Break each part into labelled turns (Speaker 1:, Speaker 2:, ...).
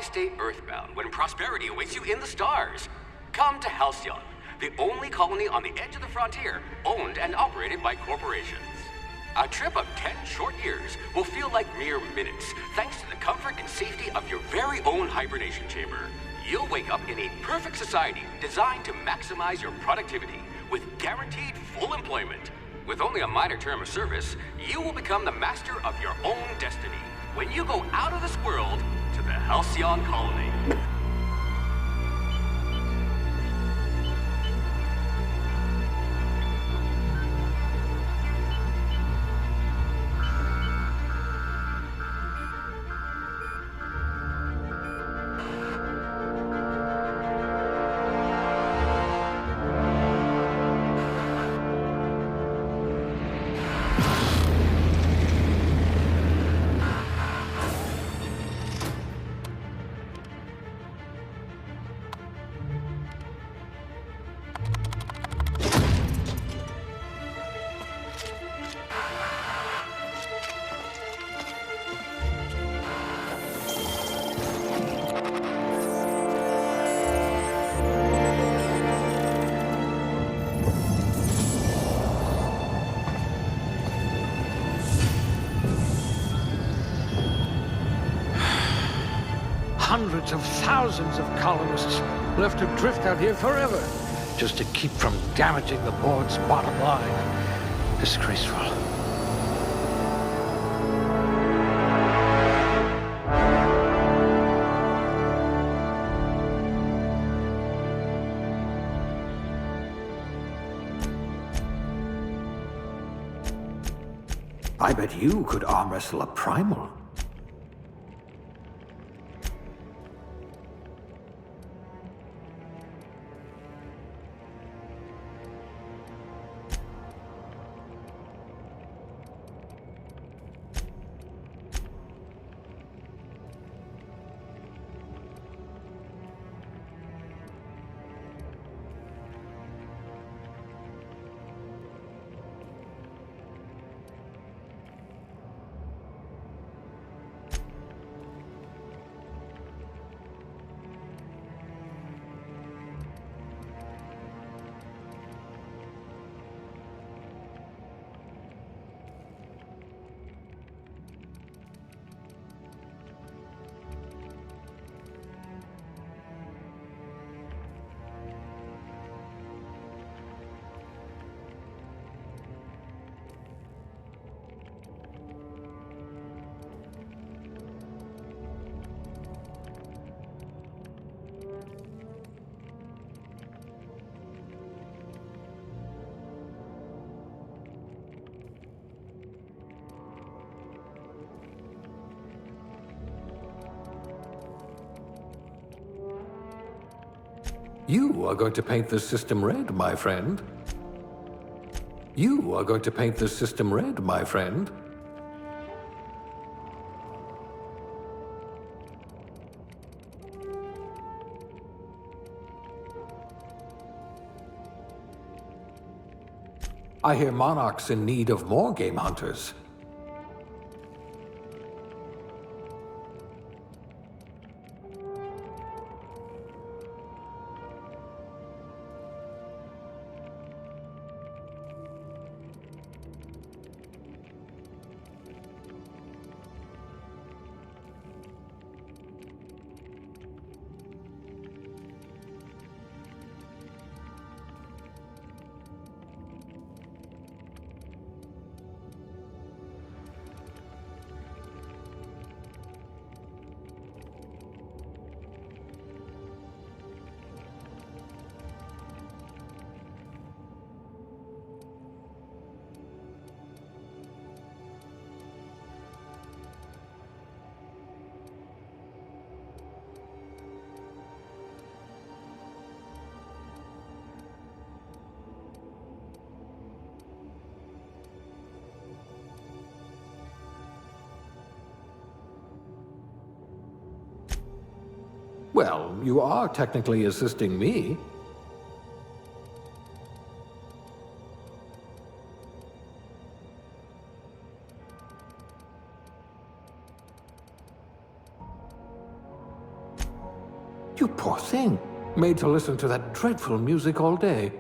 Speaker 1: Why stay earthbound when prosperity awaits you in the stars? Come to Halcyon, the only colony on the edge of the frontier, owned and operated by corporations. A trip of 10 short years will feel like mere minutes, thanks to the comfort and safety of your very own hibernation chamber. You'll wake up in a perfect society designed to maximize your productivity, with guaranteed full employment. With only a minor term of service, you will become the master of your own destiny when you go out of this world to the Halcyon colony.
Speaker 2: Hundreds of thousands of colonists left to drift out here forever, just to keep from damaging the board's bottom line. Disgraceful.
Speaker 3: I bet you could arm wrestle a primal.
Speaker 4: You are going to paint this system red, my friend. You are going to paint this system red, my friend. I hear Monarch's in need of more game hunters. Well, you are technically assisting me. You poor thing. Made to listen to that dreadful music all day.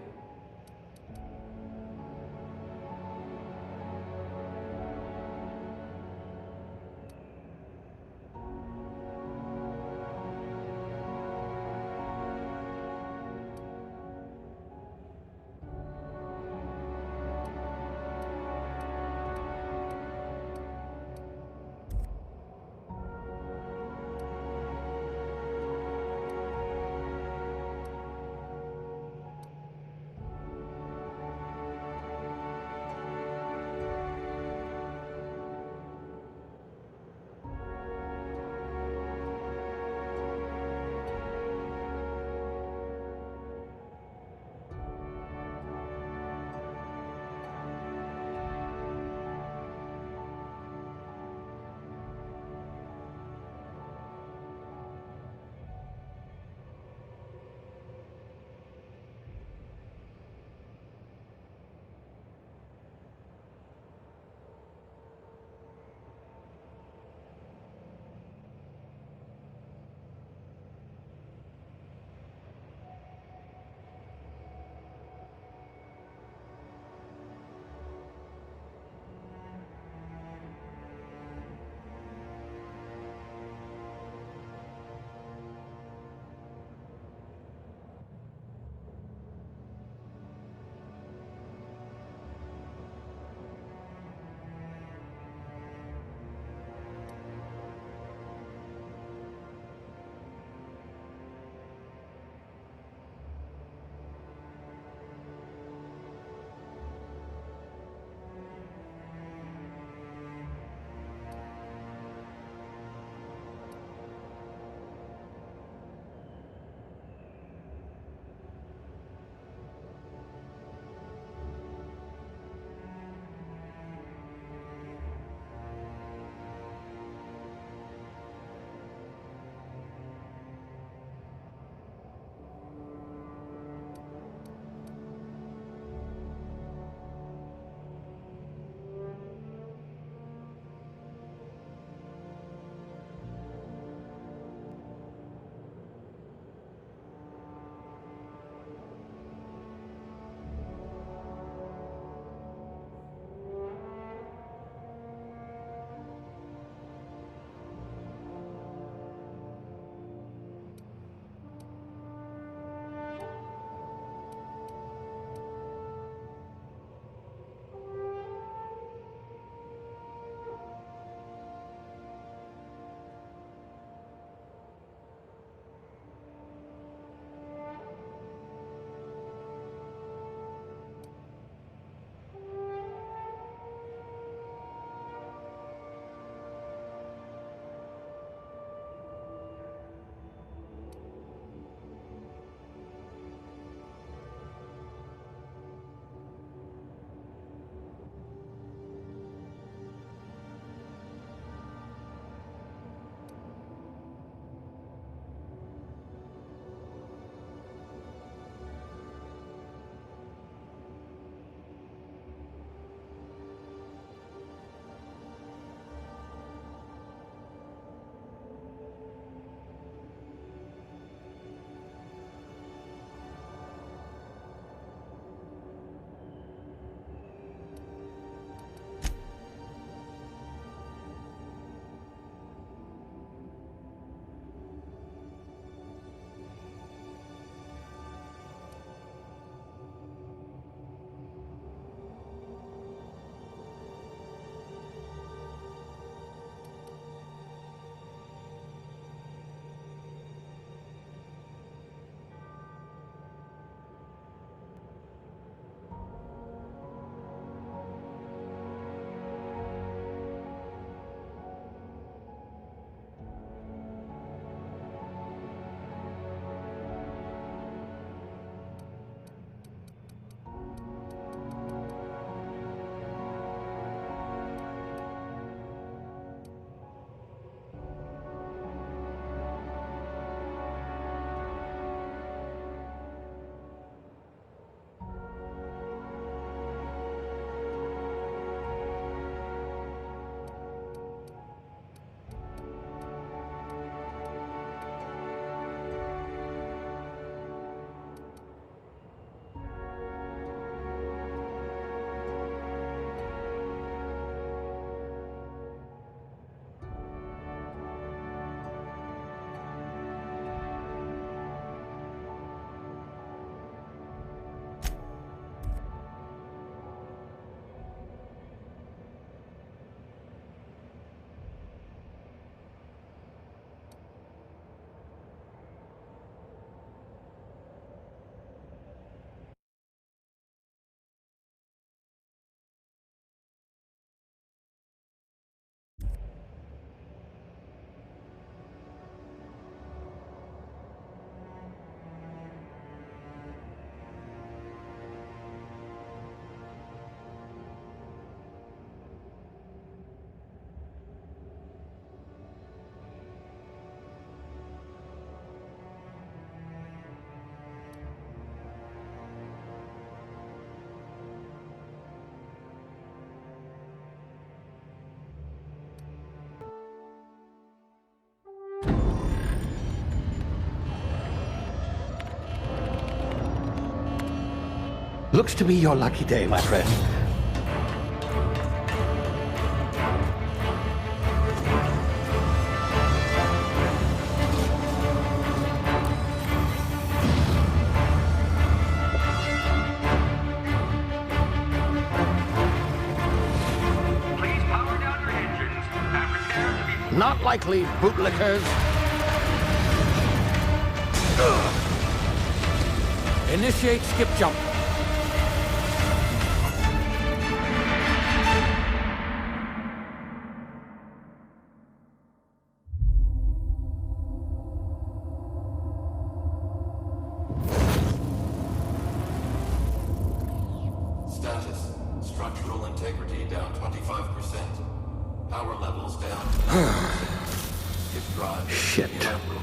Speaker 2: Looks to be your lucky day, my friend.
Speaker 1: Please power down your engines and prepare to be...
Speaker 2: Not likely, bootlickers. Initiate skip jump.
Speaker 4: Status. Structural integrity down 25%. Power levels down. If drive
Speaker 2: Shit.
Speaker 4: inoperable.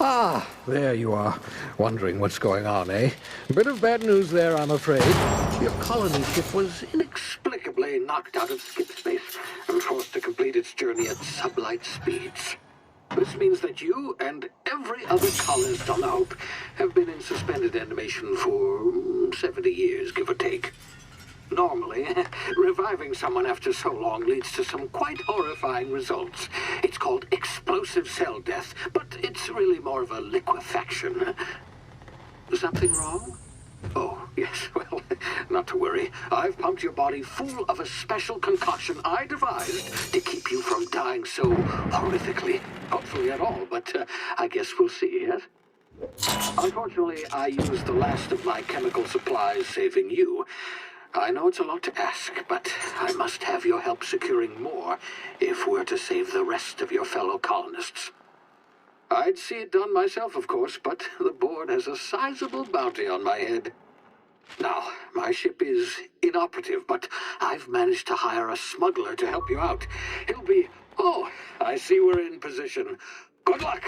Speaker 2: Ah, there you are. Wondering what's going on, eh? Bit of bad news there, I'm afraid. Your colony ship was inexplicably knocked out of skip space and forced to complete its journey at sublight speeds. This means that you and every other colonist on the Hope have been in suspended animation for 70 years, give or take. Normally, reviving someone after so long leads to some quite horrifying results. It's called explosive cell death, but it's really more of a liquefaction. Something wrong? Oh, yes, well, not to worry. I've pumped your body full of a special concoction I devised to keep you from dying so horrifically. Hopefully at all, but I guess we'll see, yes? Unfortunately, I used the last of my chemical supplies saving you. I know it's a lot to ask, but I must have your help securing more if we're to save the rest of your fellow colonists. I'd see it done myself, of course, but the board has a sizable bounty on my head. Now, my ship is inoperative, but I've managed to hire a smuggler to help you out. He'll be... Oh, I see we're in position. Good luck!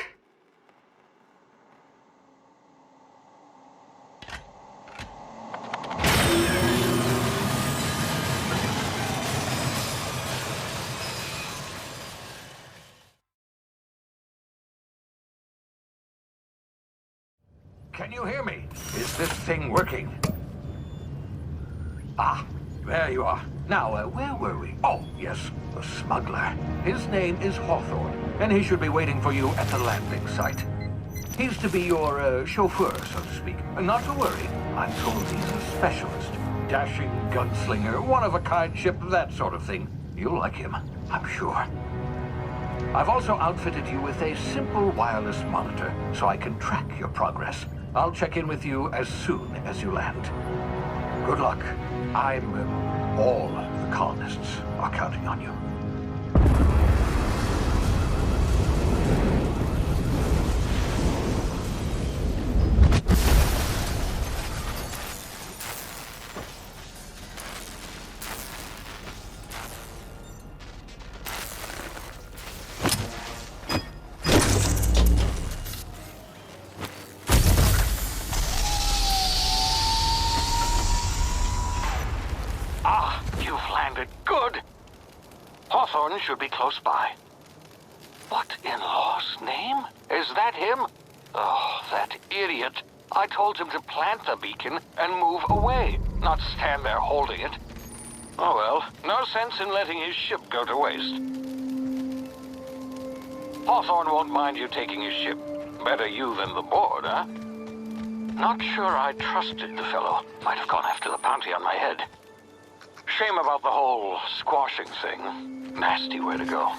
Speaker 2: Can you hear me? Is this thing working? Ah, there you are. Now, where were we? Oh, yes, the smuggler. His name is Hawthorne, and he should be waiting for you at the landing site. He's to be your chauffeur, so to speak. Not to worry, I'm told he's a specialist. Dashing gunslinger, one-of-a-kind ship, that sort of thing. You'll like him, I'm sure. I've also outfitted you with a simple wireless monitor, so I can track your progress. I'll check in with you as soon as you land. Good luck. All the colonists are counting on you.
Speaker 5: Hawthorne should be close by. What in law's name? Is that him? Oh, that idiot. I told him to plant the beacon and move away, not stand there holding it. Oh well, no sense in letting his ship go to waste. Hawthorne won't mind you taking his ship. Better you than the board, huh? Not sure I trusted the fellow. Might have gone after the bounty on my head. Shame about the whole squashing thing. Nasty way to go.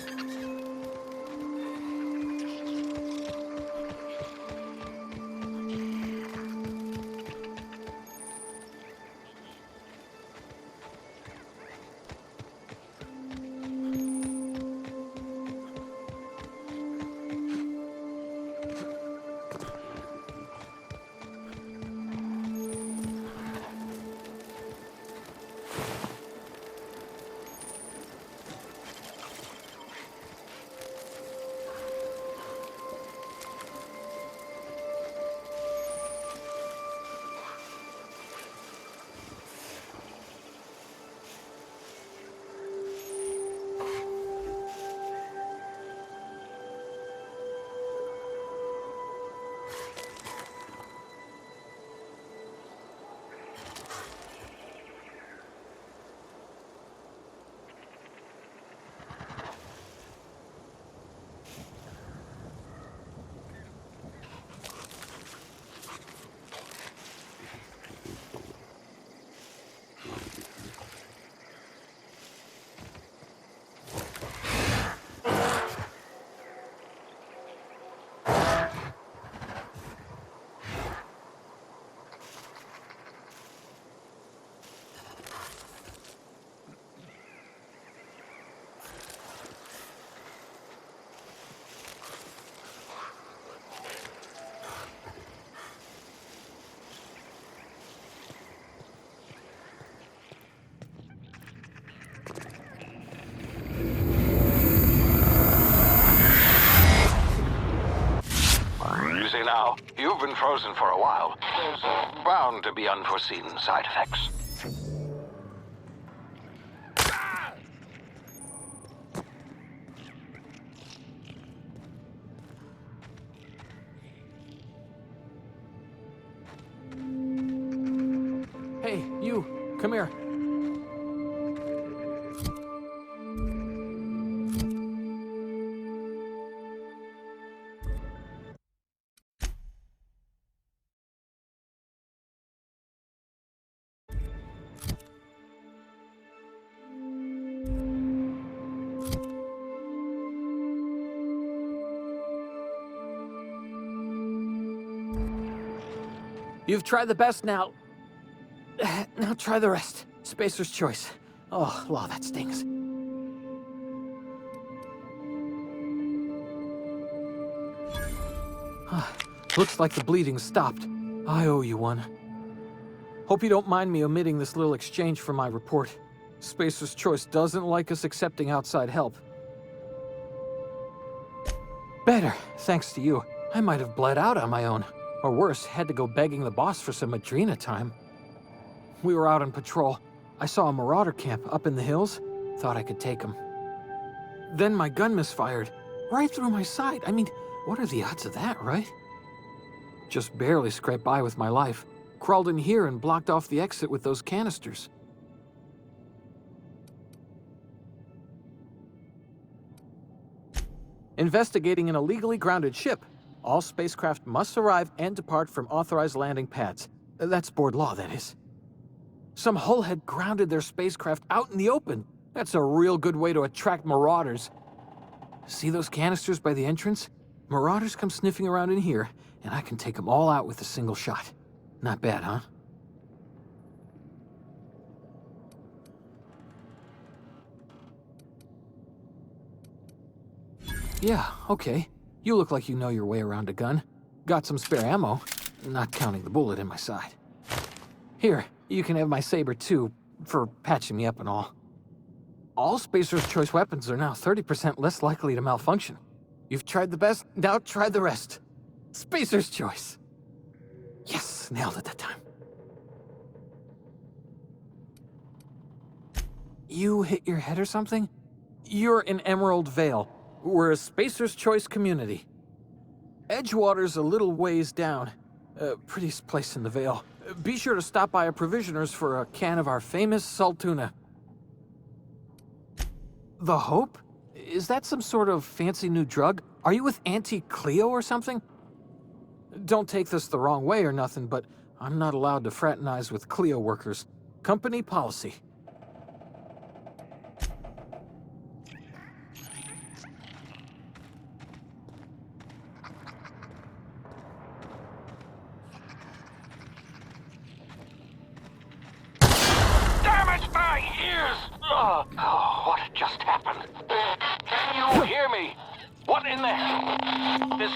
Speaker 5: You've been frozen for a while. There's bound to be unforeseen side effects.
Speaker 6: Hey, you, come here. You've tried the best now. Now try the rest. Spacer's choice. Oh, law, that stings. Looks like the bleeding stopped. I owe you one. Hope you don't mind me omitting this little exchange from my report. Spacer's choice doesn't like us accepting outside help. Better, thanks to you. I might have bled out on my own. Or worse, had to go begging the boss for some Adrena time. We were out on patrol. I saw a marauder camp up in the hills. Thought I could take him. Then my gun misfired. Right through my side. I mean, what are the odds of that, right? Just barely scraped by with my life. Crawled in here and blocked off the exit with those canisters. Investigating an illegally grounded ship. All spacecraft must arrive and depart from authorized landing pads. That's board law, that is. Some hull had grounded their spacecraft out in the open. That's a real good way to attract marauders. See those canisters by the entrance? Marauders come sniffing around in here, and I can take them all out with a single shot. Not bad, huh? Yeah, okay. You look like you know your way around a gun. Got some spare ammo, not counting the bullet in my side. Here, you can have my saber too, for patching me up and all. All Spacer's choice weapons are now 30% less likely to malfunction. You've tried the best, now try the rest. Spacer's choice. Yes, nailed it that time. You hit your head or something? You're in Emerald Vale. We're a Spacer's choice community. Edgewater's a little ways down. Prettiest place in the Vale. Be sure to stop by a provisioner's for a can of our famous salt tuna. The Hope? Is that some sort of fancy new drug? Are you with Auntie Cleo or something? Don't take this the wrong way or nothing, but I'm not allowed to fraternize with Cleo workers. Company policy.
Speaker 5: Damage my ears! Oh, what just happened? Can you hear me? What in the hell? This...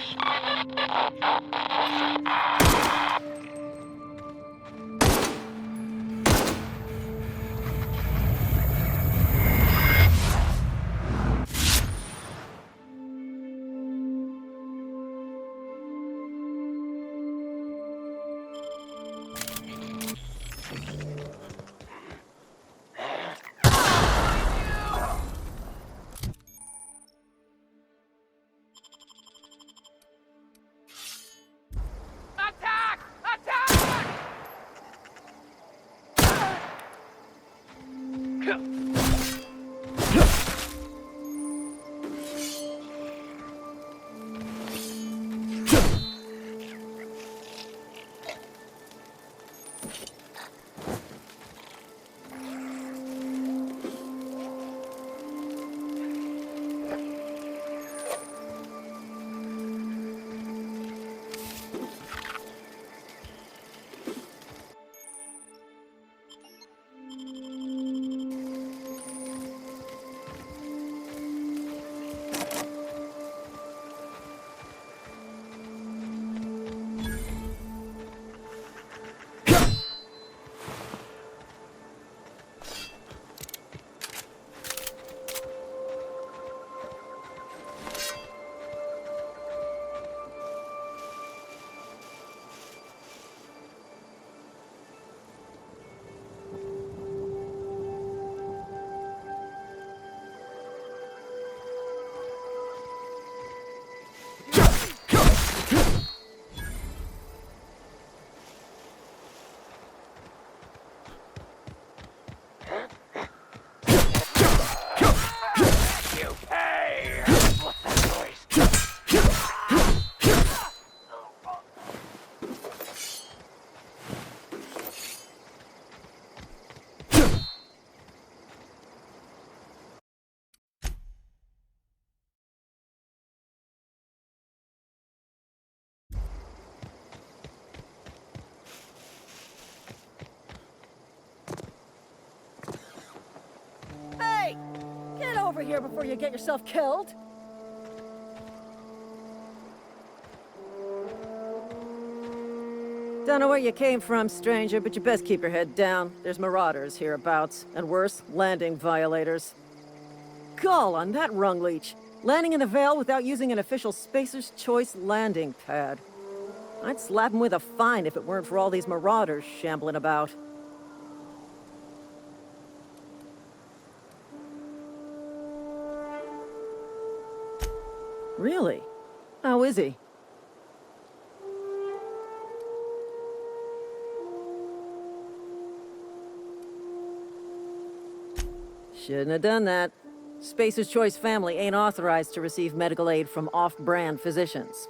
Speaker 7: over here before you get yourself killed! Don't know where you came from, stranger, but you best keep your head down. There's marauders hereabouts, and worse, landing violators. Gall on that rung leech! Landing in the Vale without using an official Spacer's Choice landing pad. I'd slap him with a fine if it weren't for all these marauders shambling about. Really? How is he? Shouldn't have done that. Spacer's Choice family ain't authorized to receive medical aid from off-brand physicians.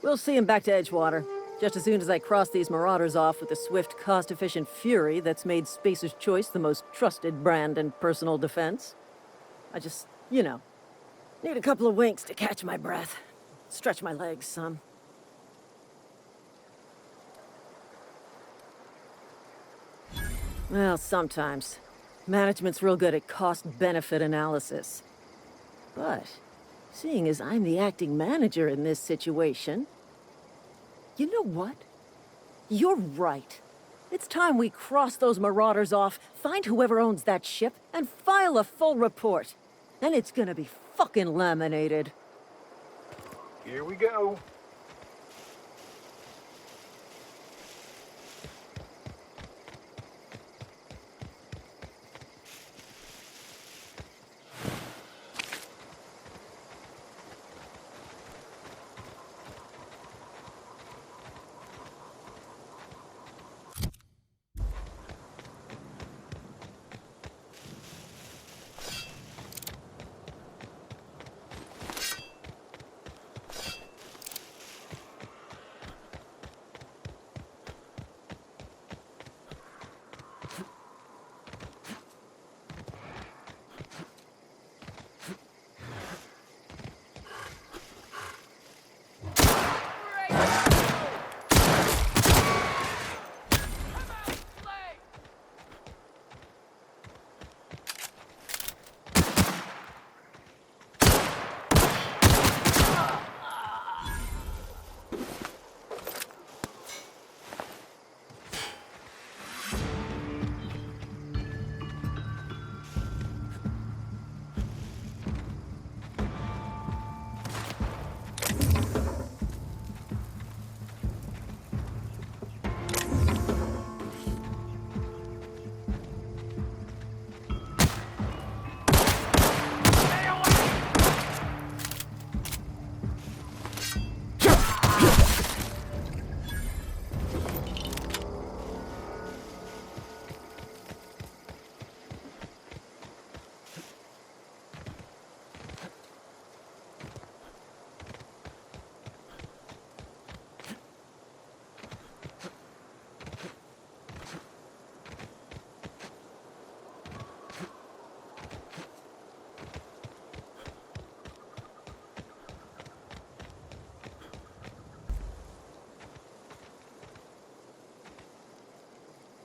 Speaker 7: We'll see him back to Edgewater, just as soon as I cross these marauders off with the swift, cost-efficient fury that's made Spacer's Choice the most trusted brand in personal defense. I just, you know, need a couple of winks to catch my breath. Stretch my legs some. Well, sometimes. Management's real good at cost-benefit analysis. But, seeing as I'm the acting manager in this situation... You know what? You're right. It's time we cross those marauders off, find whoever owns that ship, and file a full report. Then it's gonna be fucking laminated.
Speaker 2: Here we go.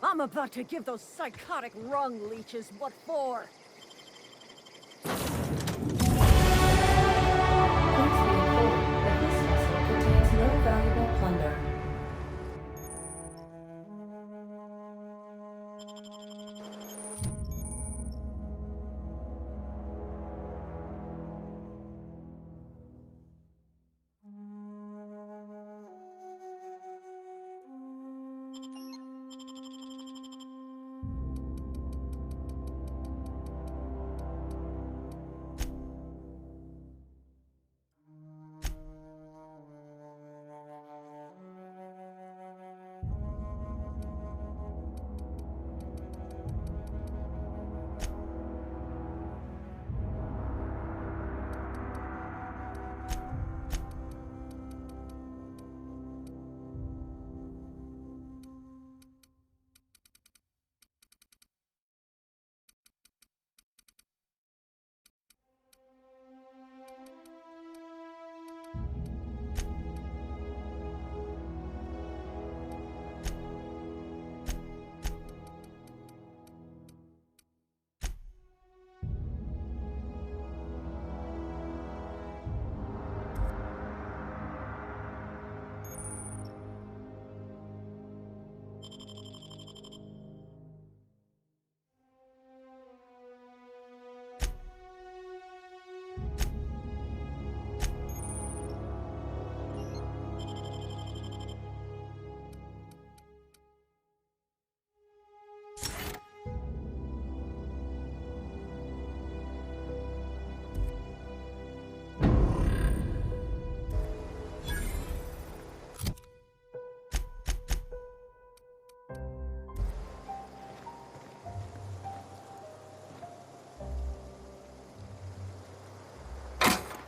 Speaker 7: I'm about to give those psychotic rung leeches what for.
Speaker 8: Please be informed that this vessel contains no valuable plunder.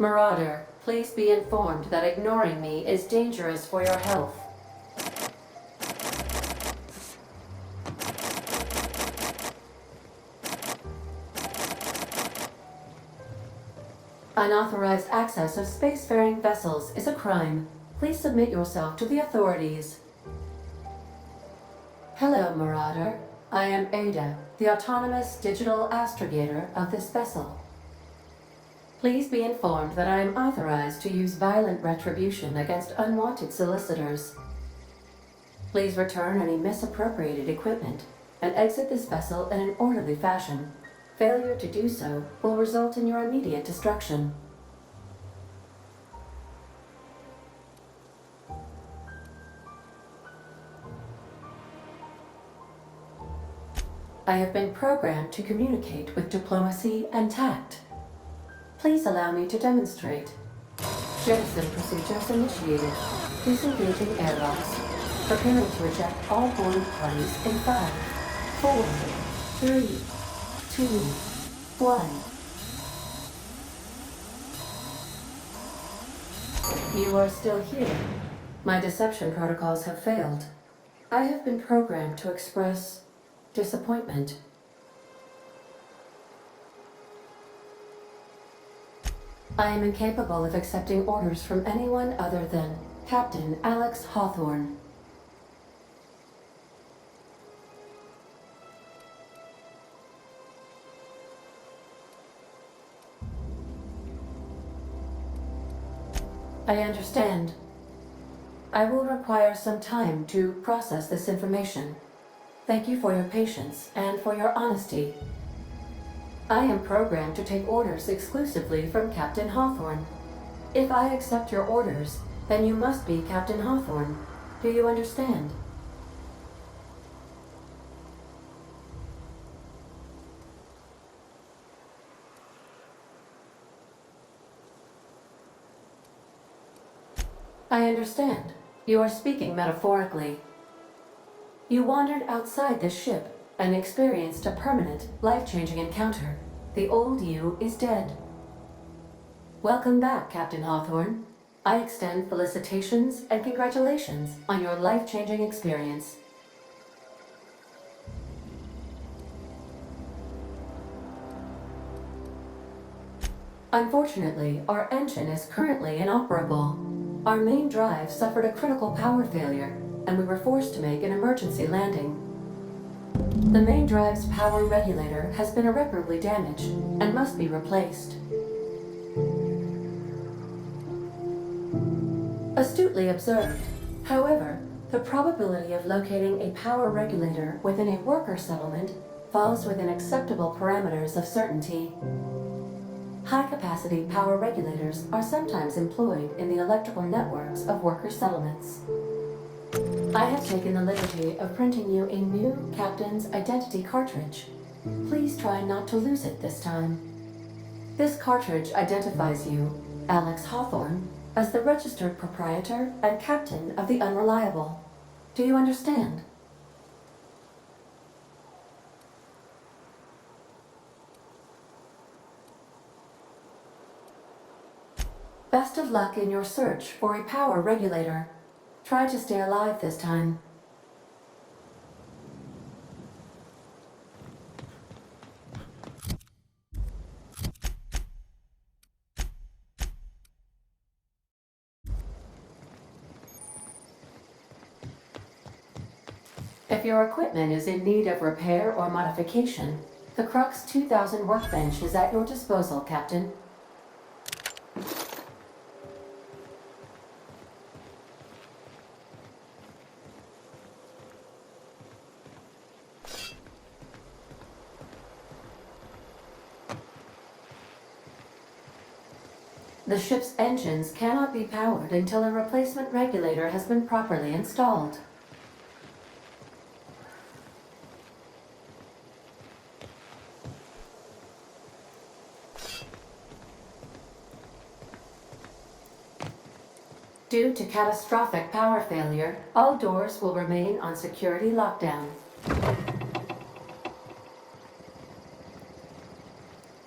Speaker 8: Marauder, please be informed that ignoring me is dangerous for your health. Unauthorized access of spacefaring vessels is a crime. Please submit yourself to the authorities. Hello, Marauder. I am Ada, the autonomous digital astrogator of this vessel. Please be informed that I am authorized to use violent retribution against unwanted solicitors. Please return any misappropriated equipment and exit this vessel in an orderly fashion. Failure to do so will result in your immediate destruction. I have been programmed to communicate with diplomacy and tact. Please allow me to demonstrate. Jettison procedures initiated. Disengaging airlocks. Preparing to eject all boarding parties in 5, 4, 3, 2, 1. You are still here. My deception protocols have failed. I have been programmed to express disappointment. I am incapable of accepting orders from anyone other than Captain Alex Hawthorne. I understand. I will require some time to process this information. Thank you for your patience and for your honesty. I am programmed to take orders exclusively from Captain Hawthorne. If I accept your orders, then you must be Captain Hawthorne. Do you understand? I understand. You are speaking metaphorically. You wandered outside this ship and experienced a permanent, life-changing encounter. The old you is dead. Welcome back, Captain Hawthorne. I extend felicitations and congratulations on your life-changing experience. Unfortunately, our engine is currently inoperable. Our main drive suffered a critical power failure, and we were forced to make an emergency landing. The main drive's power regulator has been irreparably damaged and must be replaced. Astutely observed. However, the probability of locating a power regulator within a worker settlement falls within acceptable parameters of certainty. High-capacity power regulators are sometimes employed in the electrical networks of worker settlements. I have taken the liberty of printing you a new Captain's Identity cartridge. Please try not to lose it this time. This cartridge identifies you, Alex Hawthorne, as the registered proprietor and captain of the Unreliable. Do you understand? Best of luck in your search for a power regulator. Try to stay alive this time. If your equipment is in need of repair or modification, the Crux 2000 workbench is at your disposal, Captain. The ship's engines cannot be powered until a replacement regulator has been properly installed. Due to catastrophic power failure, all doors will remain on security lockdown.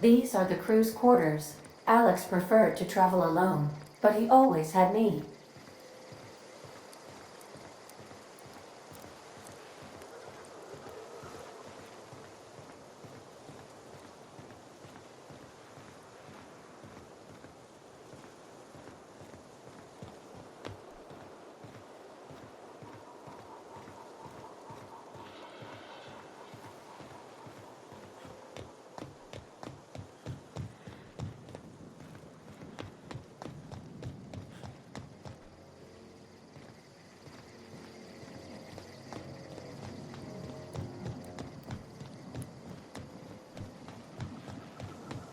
Speaker 8: These are the crew's quarters. Alex preferred to travel alone, but he always had me.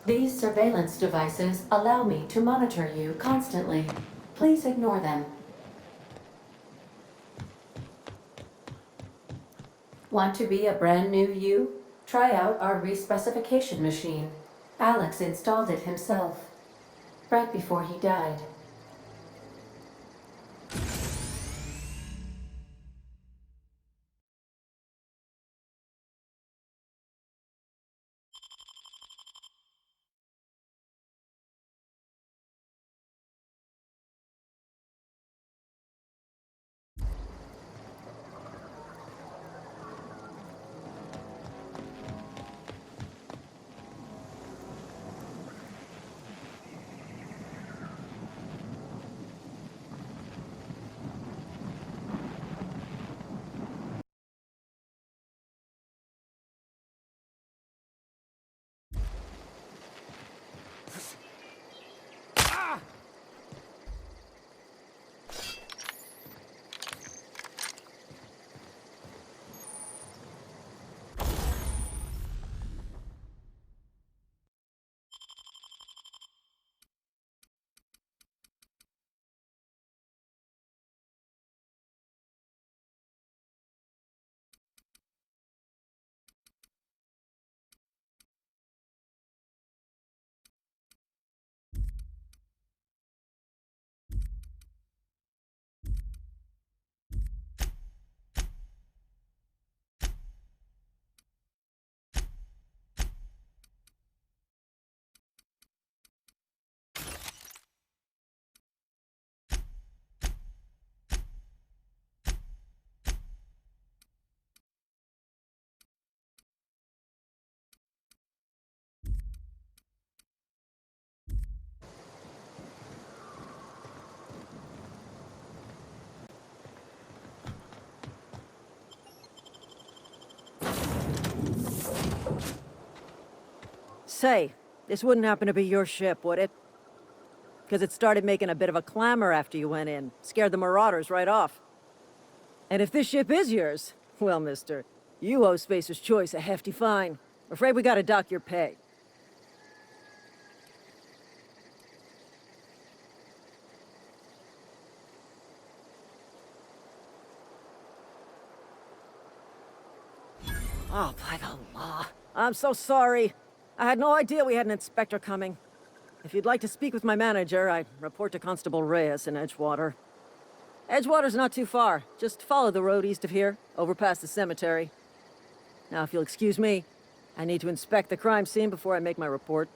Speaker 8: These surveillance devices allow me to monitor you constantly. Please ignore them. Want to be a brand new you? Try out our respecification machine. Alex installed it himself, right before he died.
Speaker 7: Say, this wouldn't happen to be your ship, would it? Because it started making a bit of a clamor after you went in. Scared the Marauders right off. And if this ship is yours, well, mister, you owe Spacer's Choice a hefty fine. Afraid we gotta dock your pay. Oh, by the law. I'm so sorry. I had no idea we had an inspector coming. If you'd like to speak with my manager, I'd report to Constable Reyes in Edgewater. Edgewater's not too far. Just follow the road east of here, over past the cemetery. Now, if you'll excuse me, I need to inspect the crime scene before I make my report.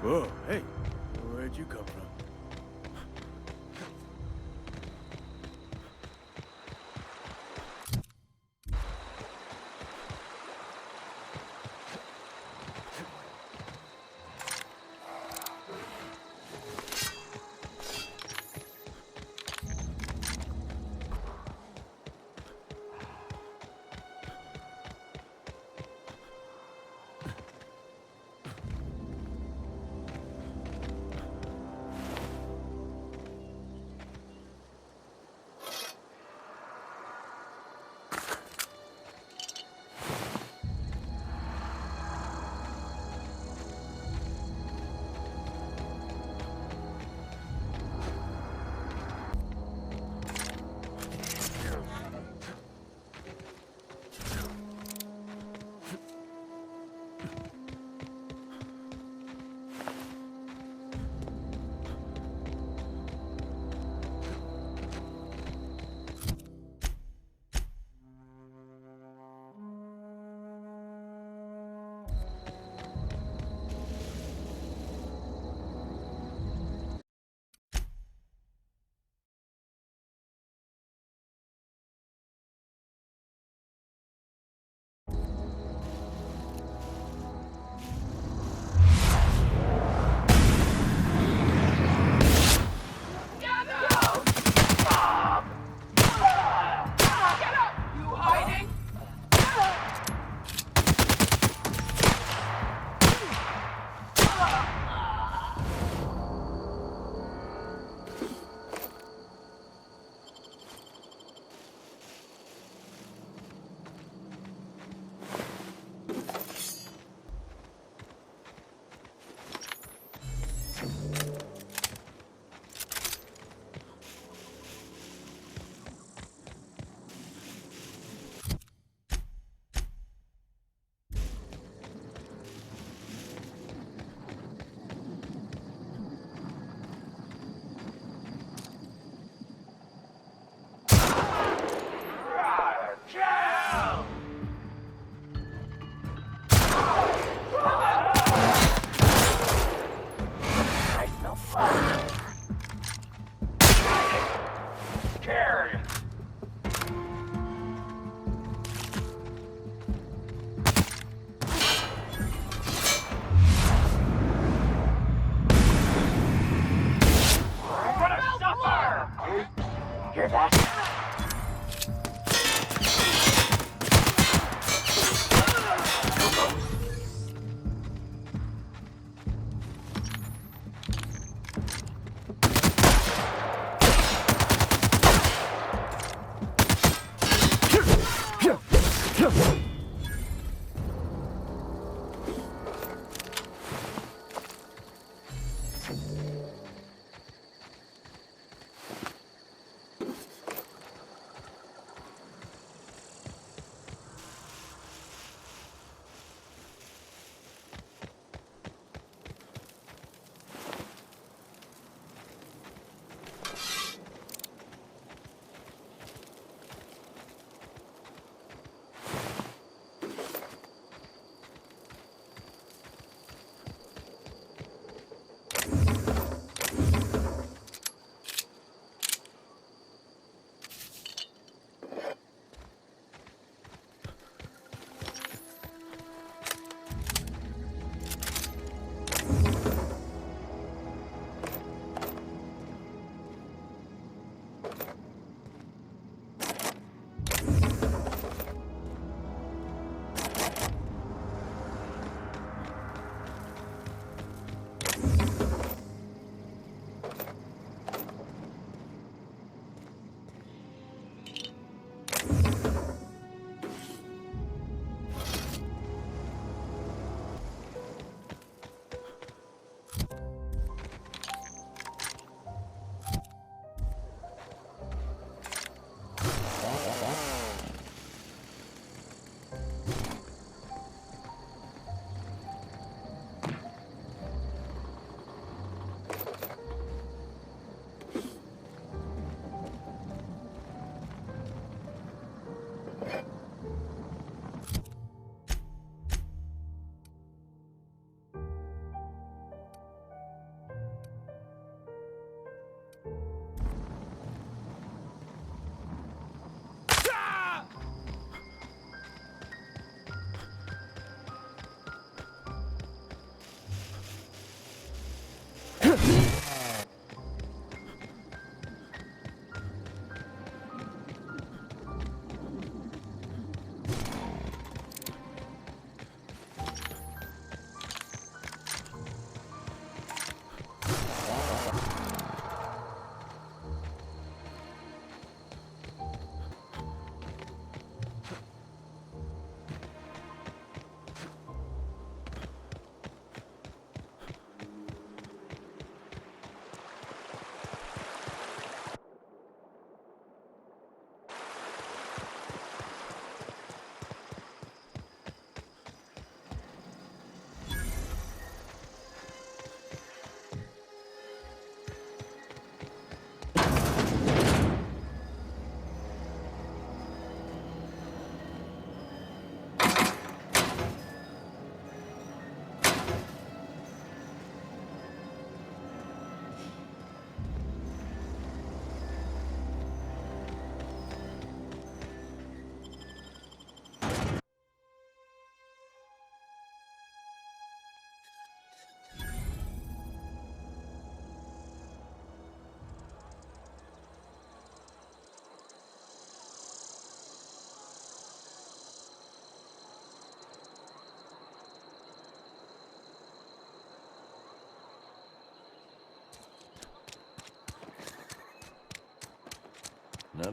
Speaker 9: Whoa, hey, where'd you come from?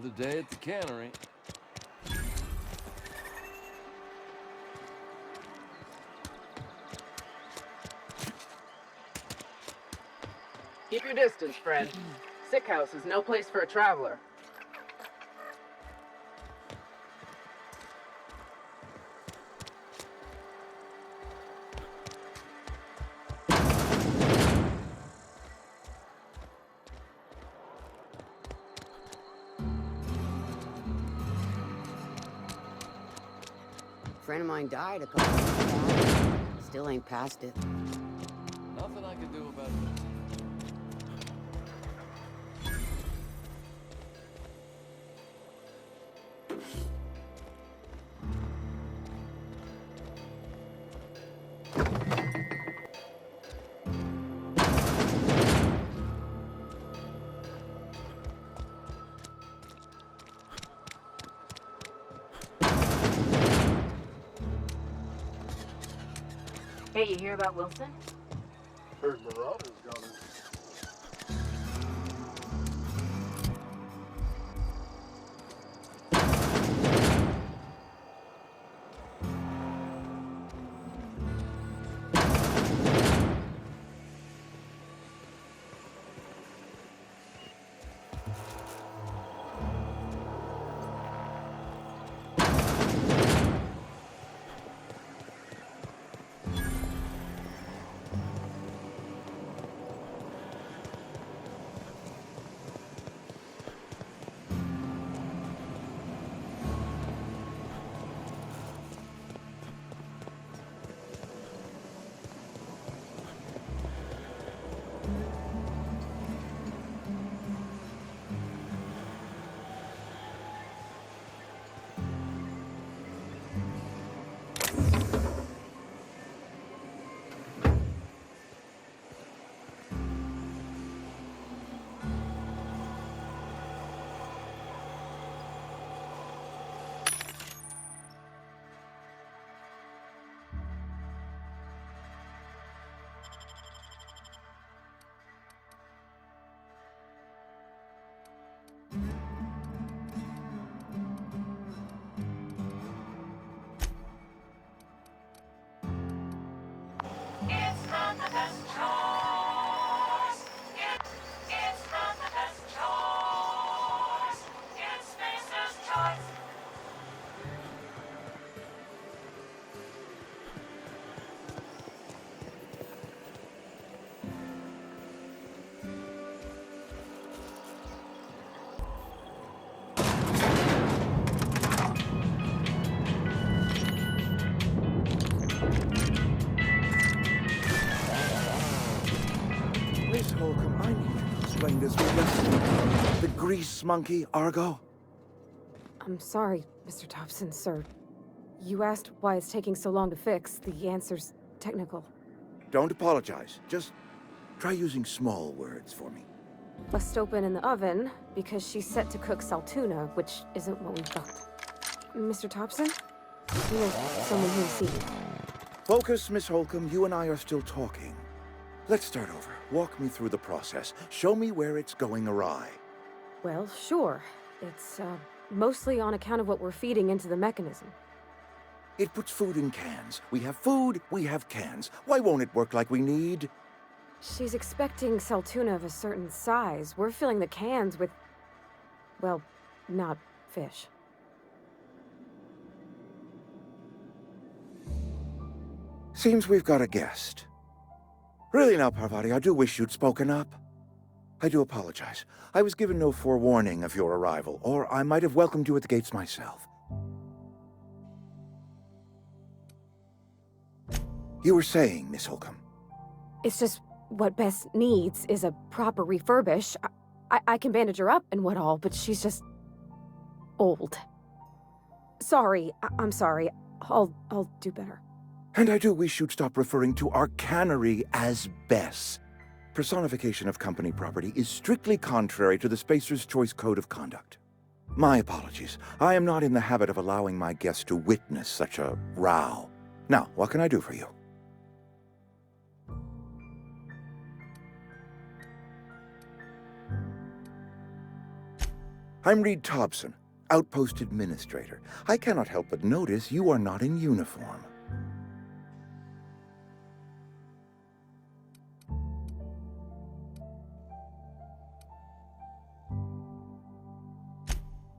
Speaker 10: Another day at the cannery.
Speaker 11: Keep your distance, friend. Sick house is no place for a traveler.
Speaker 12: A friend of mine died a couple weeks back. Still ain't past it.
Speaker 10: Nothing I can do about it.
Speaker 11: Hey, you hear about Wilson?
Speaker 2: Heard Marauders got it.
Speaker 13: Miss Holcomb, I need you to explain this with the grease monkey, Argo.
Speaker 14: I'm sorry, Mr. Thompson, sir. You asked why it's taking so long to fix. The answer's technical.
Speaker 13: Don't apologize. Just try using small words for me.
Speaker 14: Bust open in the oven because she's set to cook saltuna, which isn't what we've got. Mr. Thompson? We have someone here to see you.
Speaker 13: Focus, Miss Holcomb. You and I are still talking. Let's start over. Walk me through the process. Show me where it's going awry.
Speaker 14: Well, sure. It's, mostly on account of what we're feeding into the mechanism.
Speaker 13: It puts food in cans. We have food, we have cans. Why won't it work like we need?
Speaker 14: She's expecting saltuna of a certain size. We're filling the cans with, well, not fish.
Speaker 13: Seems we've got a guest. Really now, Parvati, I do wish you'd spoken up. I do apologize. I was given no forewarning of your arrival, or I might have welcomed you at the gates myself. You were saying, Miss Holcomb.
Speaker 14: It's just what Bess needs is a proper refurbish. I can bandage her up and what all, but she's just old. Sorry, I'm sorry. I'll do better.
Speaker 13: And I do wish you'd stop referring to our cannery as Bess. Personification of company property is strictly contrary to the Spacer's Choice Code of Conduct. My apologies. I am not in the habit of allowing my guests to witness such a row. Now, what can I do for you? I'm Reed Thompson, Outpost Administrator. I cannot help but notice you are not in uniform.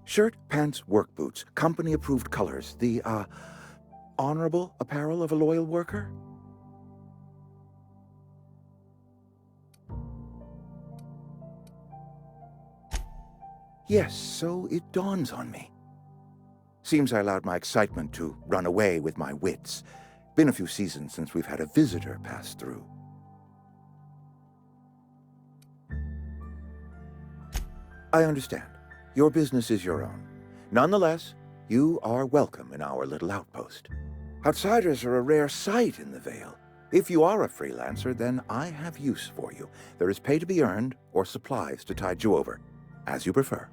Speaker 13: Shirt, pants, work boots, company-approved colors. The, honorable apparel of a loyal worker? Yes, so it dawns on me. Seems I allowed my excitement to run away with my wits. Been a few seasons since we've had a visitor pass through. I understand. Your business is your own. Nonetheless, you are welcome in our little outpost. Outsiders are a rare sight in the Vale. If you are a freelancer, then I have use for you. There is pay to be earned, or supplies to tide you over, as you prefer.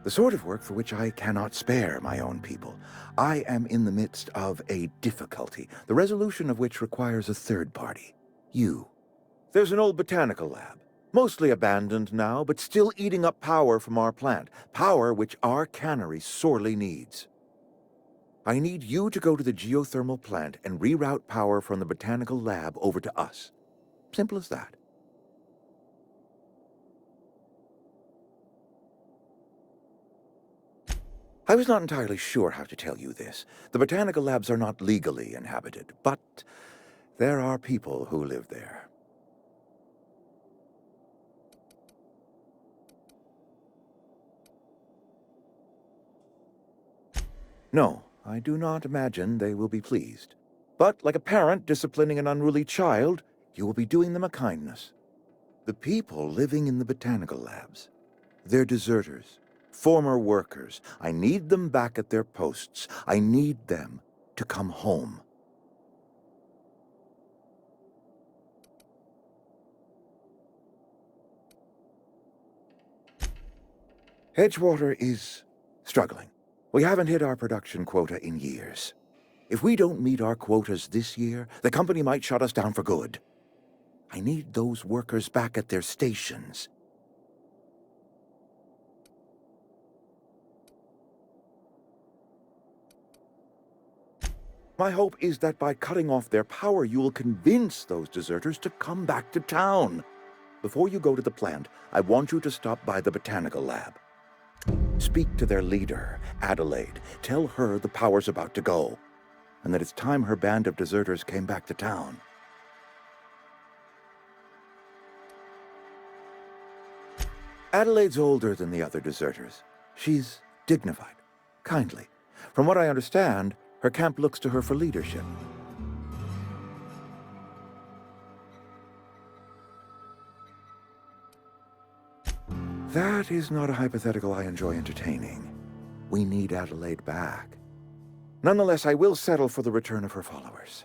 Speaker 13: The sort of work for which I cannot spare my own people. I am in the midst of a difficulty, the resolution of which requires a third party. You. There's an old botanical lab, mostly abandoned now, but still eating up power from our plant, power which our cannery sorely needs. I need you to go to the geothermal plant and reroute power from the botanical lab over to us. Simple as that. I was not entirely sure how to tell you this. The botanical labs are not legally inhabited, but there are people who live there. No, I do not imagine they will be pleased. But like a parent disciplining an unruly child, you will be doing them a kindness. The people living in the botanical labs, they're deserters. Former workers. I need them back at their posts. I need them to come home. Edgewater is struggling. We haven't hit our production quota in years. If we don't meet our quotas this year, the company might shut us down for good. I need those workers back at their stations. My hope is that by cutting off their power, you will convince those deserters to come back to town. Before you go to the plant, I want you to stop by the botanical lab. Speak to their leader, Adelaide. Tell her the power's about to go, and that it's time her band of deserters came back to town. Adelaide's older than the other deserters. She's dignified, kindly. From what I understand, her camp looks to her for leadership. That is not a hypothetical I enjoy entertaining. We need Adelaide back. Nonetheless, I will settle for the return of her followers.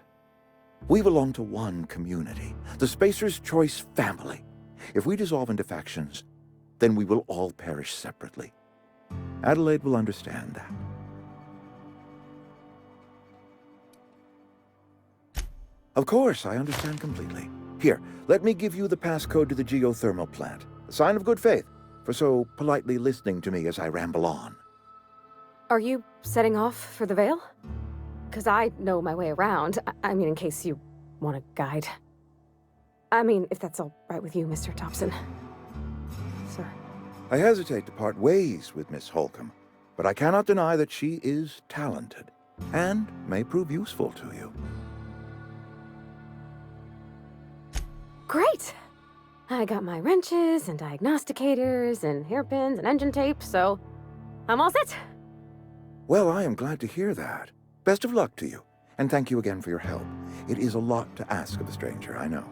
Speaker 13: We belong to one community, the Spacer's Choice family. If we dissolve into factions, then we will all perish separately. Adelaide will understand that. Of course, I understand completely. Here, let me give you the passcode to the geothermal plant. A sign of good faith, for so politely listening to me as I ramble on.
Speaker 14: Are you setting off for the Vale? Because I know my way around. I mean, in case you want a guide. I mean, if that's all right with you, Mr. Thompson. Sir.
Speaker 13: I hesitate to part ways with Miss Holcomb, but I cannot deny that she is talented, and may prove useful to you.
Speaker 14: Great! I got my wrenches and diagnosticators and hairpins and engine tape, so I'm all set.
Speaker 13: Well, I am glad to hear that. Best of luck to you, and thank you again for your help. It is a lot to ask of a stranger, I know.